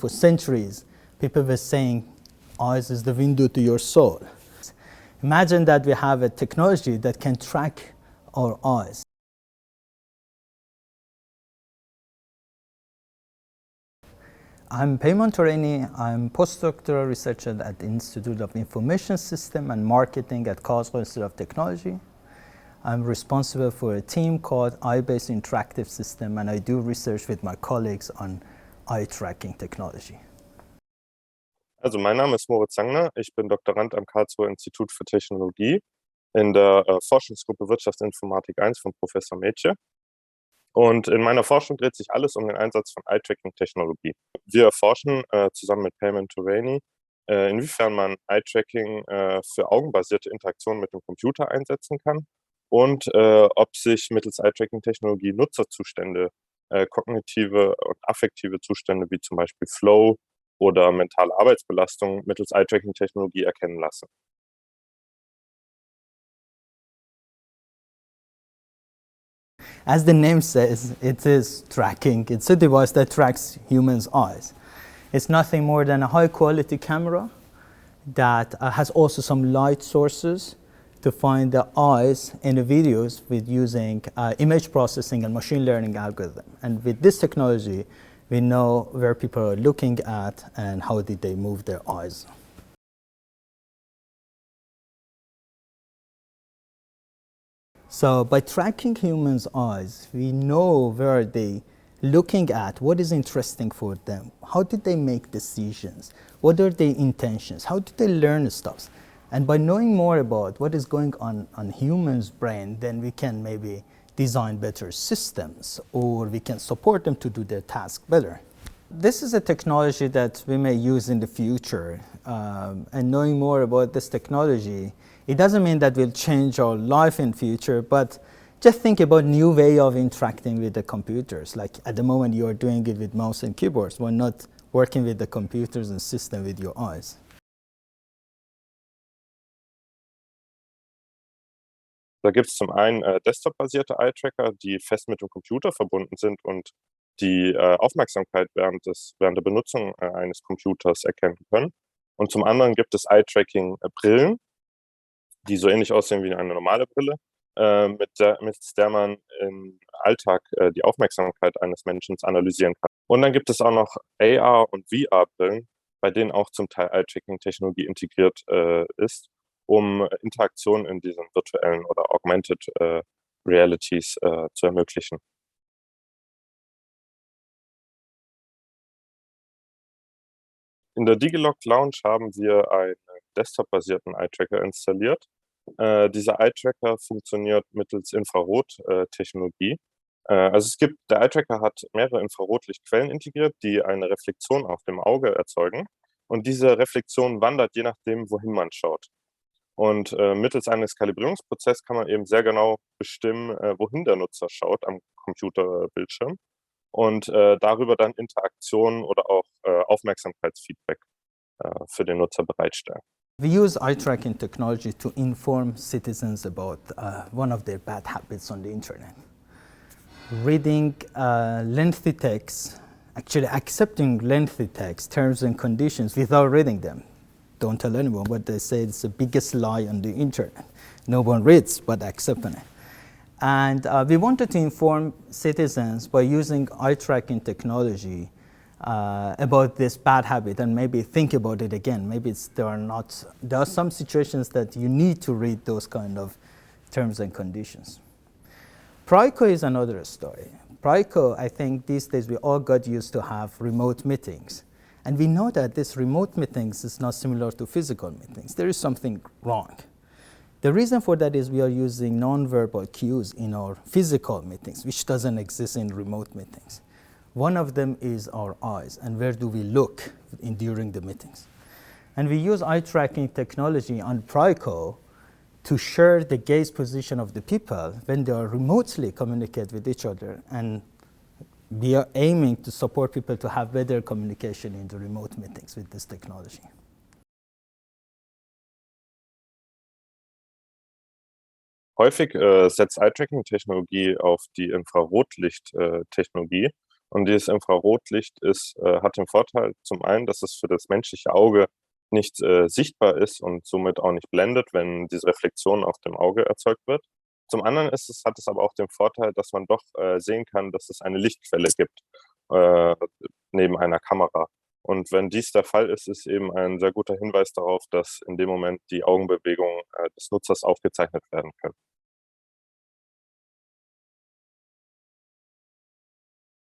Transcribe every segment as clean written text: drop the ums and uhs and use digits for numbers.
for centuries, people were saying eyes is the window to your soul. Imagine that we have a technology that can track our eyes. I'm Peyman Toreni. I'm postdoctoral researcher at the Institute of Information System and Marketing at Karlsruhe Institute of Technology. I'm responsible for a team called Eye-Based Interactive System, and I do research with my colleagues on eye-tracking technology. Also mein Name ist Moritz Sangner, ich bin Doktorand am Karlsruher Institut für Technologie in der Forschungsgruppe Wirtschaftsinformatik 1 von Professor Michel. Und in meiner Forschung dreht sich alles um den Einsatz von Eye-Tracking-Technologie. Wir erforschen zusammen mit Peyman Toreni, inwiefern man Eye-Tracking für augenbasierte Interaktion mit dem Computer einsetzen kann und ob sich mittels Eye-Tracking-Technologie Nutzerzustände, kognitive und affektive Zustände wie zum Beispiel Flow oder mentale Arbeitsbelastung mittels Eye-Tracking-Technologie erkennen lassen. As the name says, it is tracking. It's a device that tracks humans' eyes. It's nothing more than a high-quality camera that has also some light sources to find the eyes in the videos with using image processing and machine learning algorithm. And with this technology, we know where people are looking at and how did they move their eyes. So by tracking humans' eyes, we know where they looking at, what is interesting for them, how did they make decisions, what are their intentions, how do they learn stuff. And by knowing more about what is going on humans' brain, then we can maybe design better systems, or we can support them to do their task better. This is a technology that we may use in the future, and knowing more about this technology, it doesn't mean that we'll change our life in future, but just think about new way of interacting with the computers. Like at the moment you are doing it with mouse and keyboards. Why not working with the computers and system with your eyes? Da gibt es zum einen desktop-basierte Eye-Tracker, die fest mit dem Computer verbunden sind und die Aufmerksamkeit während der Benutzung eines Computers erkennen können. Und zum anderen gibt es Eye-Tracking-Brillen, die so ähnlich aussehen wie eine normale Brille, mit der man im Alltag die Aufmerksamkeit eines Menschen analysieren kann. Und dann gibt es auch noch AR- und VR-Brillen, bei denen auch zum Teil Eye-Tracking-Technologie integriert ist, um Interaktionen in diesen virtuellen oder Augmented Realities zu ermöglichen. In der Digilog Lounge haben wir einen desktop-basierten Eye-Tracker installiert. Dieser Eye-Tracker funktioniert mittels Infrarot-Technologie. Der Eye-Tracker hat mehrere Infrarotlichtquellen integriert, die eine Reflexion auf dem Auge erzeugen. Und diese Reflexion wandert je nachdem, wohin man schaut. Und mittels eines Kalibrierungsprozesses kann man eben sehr genau bestimmen, wohin der Nutzer schaut am Computerbildschirm und darüber dann Interaktionen oder auch Aufmerksamkeitsfeedback für den Nutzer bereitstellen. We use eye-tracking technology to inform citizens about one of their bad habits on the internet. Reading lengthy text, actually accepting lengthy text, terms and conditions without reading them. Don't tell anyone, but they say it's the biggest lie on the internet. No one reads, but accepting it. And we wanted to inform citizens by using eye-tracking technology about this bad habit and maybe think about it again. Maybe there are some situations that you need to read those kind of terms and conditions. Prico is another story. Prico, I think these days we all got used to have remote meetings. And we know that this remote meetings is not similar to physical meetings. There is something wrong. The reason for that is we are using non-verbal cues in our physical meetings, which doesn't exist in remote meetings. One of them is our eyes, and where do we look during the meetings. And we use eye-tracking technology on Prico to share the gaze position of the people when they are remotely communicate with each other. And we are aiming to support people to have better communication in the remote meetings with this technology. Häufig setzt Eye-Tracking-Technologie auf die Infrarotlicht-Technologie. Und dieses Infrarotlicht hat den Vorteil zum einen, dass es für das menschliche Auge nicht sichtbar ist und somit auch nicht blendet, wenn diese Reflexion auf dem Auge erzeugt wird. Zum anderen hat es aber auch den Vorteil, dass man doch sehen kann, dass es eine Lichtquelle gibt äh, neben einer Kamera. Und wenn dies der Fall ist, ist eben ein sehr guter Hinweis darauf, dass in dem Moment die Augenbewegungen des Nutzers aufgezeichnet werden können.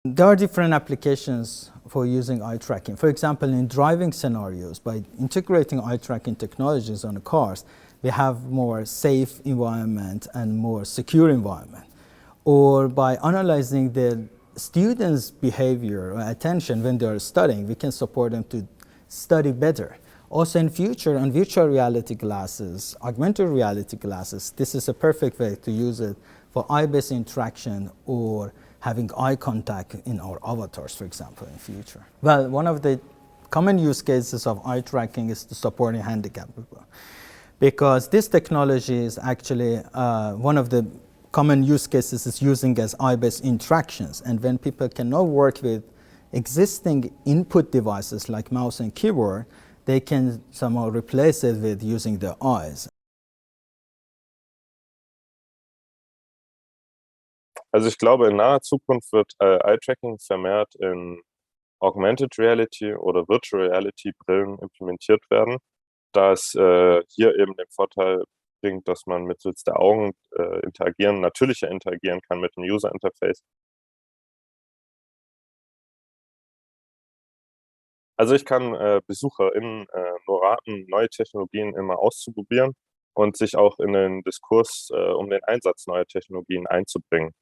There are different applications for using eye tracking. For example, in driving scenarios, by integrating eye tracking technologies on the cars, we have more safe environment and more secure environment. Or by analyzing the students' behavior or attention when they are studying, we can support them to study better. Also in future, on virtual reality glasses, augmented reality glasses, this is a perfect way to use it for eye-based interaction or having eye contact in our avatars, for example, in future. Well, one of the common use cases of eye tracking is to support handicapped people, because this technology is actually one of the common use cases is using as eye-based interactions. And when people cannot work with existing input devices like mouse and keyboard, they can somehow replace it with using their eyes. Also ich glaube, in naher Zukunft wird Eye-Tracking vermehrt in Augmented Reality oder Virtual Reality Brillen implementiert werden, da es hier eben den Vorteil bringt, dass man mittels der Augen natürlicher interagieren kann mit dem User Interface. Also ich kann BesucherInnen nur raten, neue Technologien immer auszuprobieren und sich auch in den Diskurs um den Einsatz neuer Technologien einzubringen.